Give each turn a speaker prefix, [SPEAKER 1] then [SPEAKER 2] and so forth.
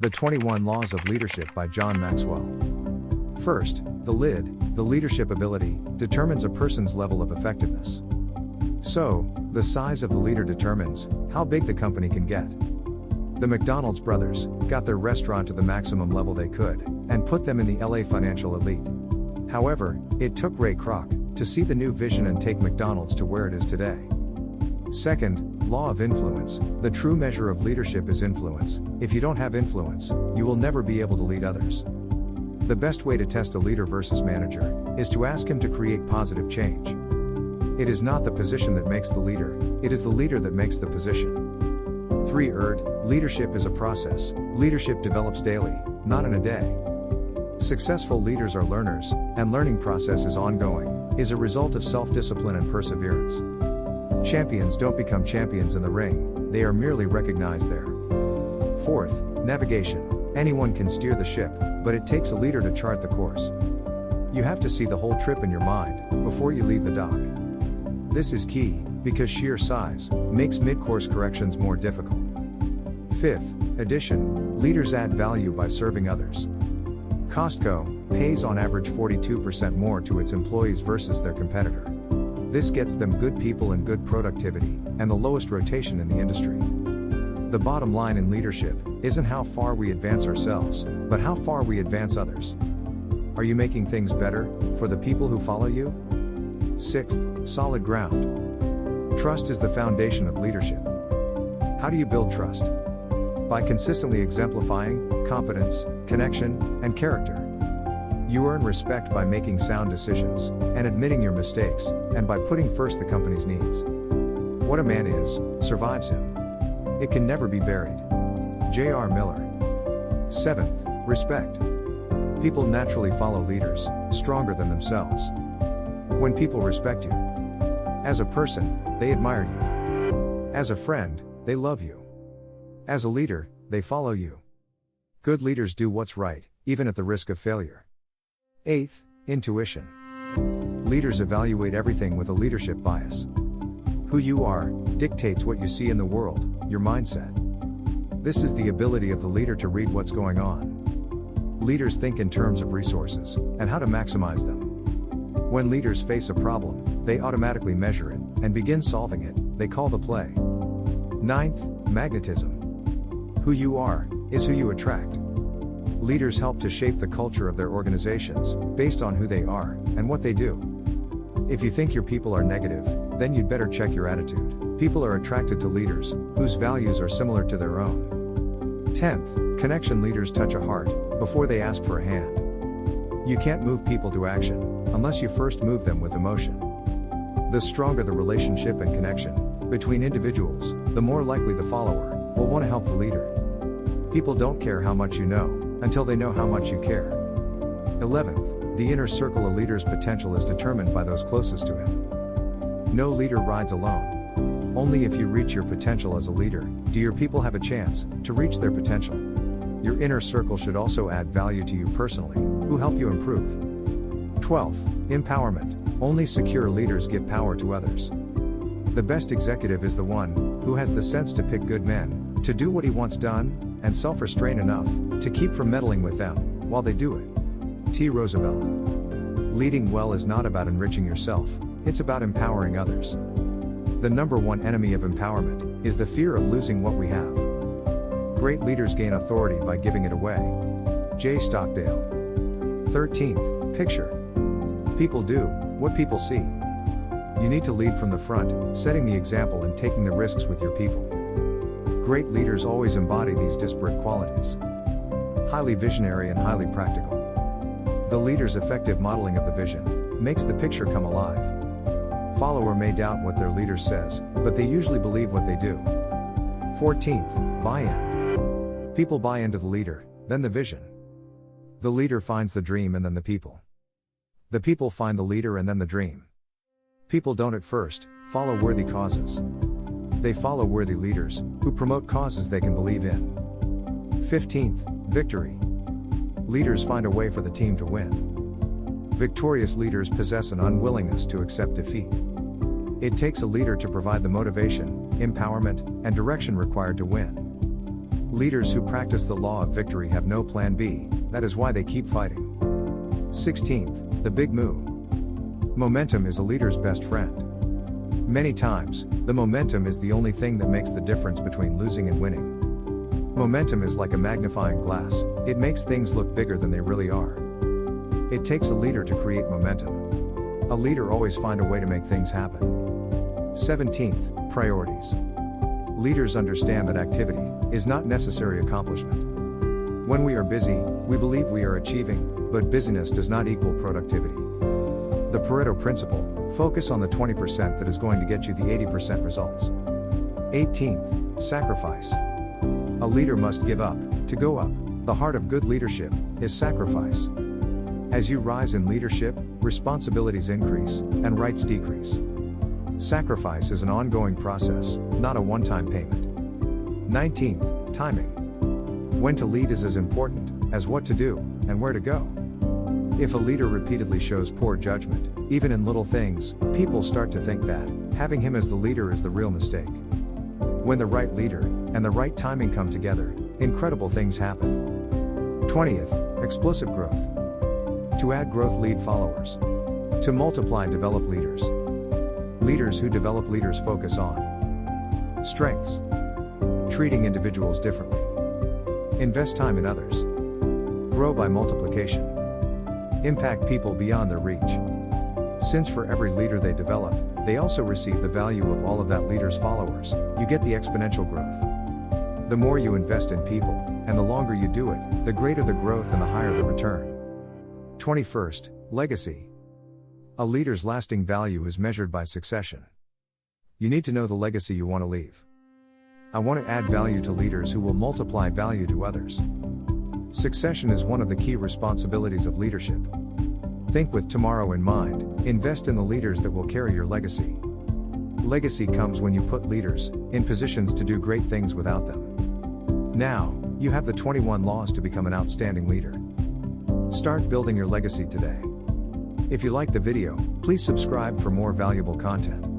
[SPEAKER 1] The 21 Laws of Leadership by John Maxwell. First, the leadership ability, determines a person's level of effectiveness. So, the size of the leader determines how big the company can get. The McDonald's brothers got their restaurant to the maximum level they could, and put them in the LA financial elite. However, it took Ray Kroc to see the new vision and take McDonald's to where it is today. Second, law of influence. The true measure of leadership is influence. If you don't have influence, you will never be able to lead others. The best way to test a leader versus manager is to ask him to create positive change. It is not the position that makes the leader, it is the leader that makes the position. 3. Leadership is a process. Leadership develops daily, not in a day. Successful leaders are learners, and learning process is ongoing, is a result of self-discipline and perseverance. Champions don't become champions in the ring, they are merely recognized there. 4. Navigation. Anyone can steer the ship, but it takes a leader to chart the course. You have to see the whole trip in your mind before you leave the dock. This is key, because sheer size makes mid-course corrections more difficult. 5th, addition. Leaders add value by serving others. Costco pays on average 42% more to its employees versus their competitor. This gets them good people and good productivity, and the lowest rotation in the industry. The bottom line in leadership isn't how far we advance ourselves, but how far we advance others. Are you making things better for the people who follow you? 6th, solid ground. Trust is the foundation of leadership. How do you build trust? By consistently exemplifying competence, connection, and character. You earn respect by making sound decisions, and admitting your mistakes, and by putting first the company's needs. What a man is, survives him. It can never be buried. J.R. Miller. 7th, respect. People naturally follow leaders, stronger than themselves. When people respect you as a person, they admire you. As a friend, they love you. As a leader, they follow you. Good leaders do what's right, even at the risk of failure. 8th, intuition. Leaders evaluate everything with a leadership bias. Who you are dictates what you see in the world, your mindset. This is the ability of the leader to read what's going on. Leaders think in terms of resources and how to maximize them. When leaders face a problem, they automatically measure it and begin solving it. They call the play. 9th, magnetism. Who you are is who you attract. Leaders help to shape the culture of their organizations, based on who they are, and what they do. If you think your people are negative, then you'd better check your attitude. People are attracted to leaders, whose values are similar to their own. 10th, connection. Leaders touch a heart, before they ask for a hand. You can't move people to action, unless you first move them with emotion. The stronger the relationship and connection between individuals, the more likely the follower will want to help the leader. People don't care how much you know, until they know how much you care. 11th, the inner circle. A leader's potential is determined by those closest to him. No leader rides alone. Only if you reach your potential as a leader, do your people have a chance to reach their potential. Your inner circle should also add value to you personally, who help you improve. 12th, empowerment. Only secure leaders give power to others. The best executive is the one who has the sense to pick good men, to do what he wants done, and self-restraint enough to keep from meddling with them while they do it. T. Roosevelt. Leading well is not about enriching yourself, it's about empowering others. The number one enemy of empowerment is the fear of losing what we have. Great leaders gain authority by giving it away. J. Stockdale. 13th, picture. People do what people see. You need to lead from the front, setting the example and taking the risks with your people. Great leaders always embody these disparate qualities. Highly visionary and highly practical. The leader's effective modeling of the vision makes the picture come alive. Follower may doubt what their leader says, but they usually believe what they do. 14th, buy-in. People buy into the leader, then the vision. The leader finds the dream and then the people. The people find the leader and then the dream. People don't at first follow worthy causes. They follow worthy leaders, who promote causes they can believe in. 15th, victory. Leaders find a way for the team to win. Victorious leaders possess an unwillingness to accept defeat. It takes a leader to provide the motivation, empowerment, and direction required to win. Leaders who practice the law of victory have no plan B, that is why they keep fighting. 16th, the big moo. Momentum is a leader's best friend. Many times, the momentum is the only thing that makes the difference between losing and winning. Momentum is like a magnifying glass, it makes things look bigger than they really are. It takes a leader to create momentum. A leader always finds a way to make things happen. 17th, priorities. Leaders understand that activity is not necessary accomplishment. When we are busy, we believe we are achieving, but busyness does not equal productivity. The Pareto principle, focus on the 20% that is going to get you the 80% results. 18th, sacrifice. A leader must give up, to go up. The heart of good leadership is sacrifice. As you rise in leadership, responsibilities increase, and rights decrease. Sacrifice is an ongoing process, not a one-time payment. 19th, timing. When to lead is as important as what to do and where to go. If a leader repeatedly shows poor judgment, even in little things, people start to think that having him as the leader is the real mistake. When the right leader and the right timing come together, incredible things happen. 20th, explosive growth. To add growth, lead followers. To multiply, develop leaders. Leaders who develop leaders focus on strengths. Treating individuals differently. Invest time in others. Grow by multiplication. Impact people beyond their reach. Since for every leader they develop, they also receive the value of all of that leader's followers, you get the exponential growth. The more you invest in people, and the longer you do it, the greater the growth and the higher the return. 21st, legacy. A leader's lasting value is measured by succession. You need to know the legacy you want to leave. I want to add value to leaders who will multiply value to others. Succession is one of the key responsibilities of leadership. Think with tomorrow in mind, invest in the leaders that will carry your legacy. Legacy comes when you put leaders in positions to do great things without them. Now, you have the 21 laws to become an outstanding leader. Start building your legacy today. If you like the video, please subscribe for more valuable content.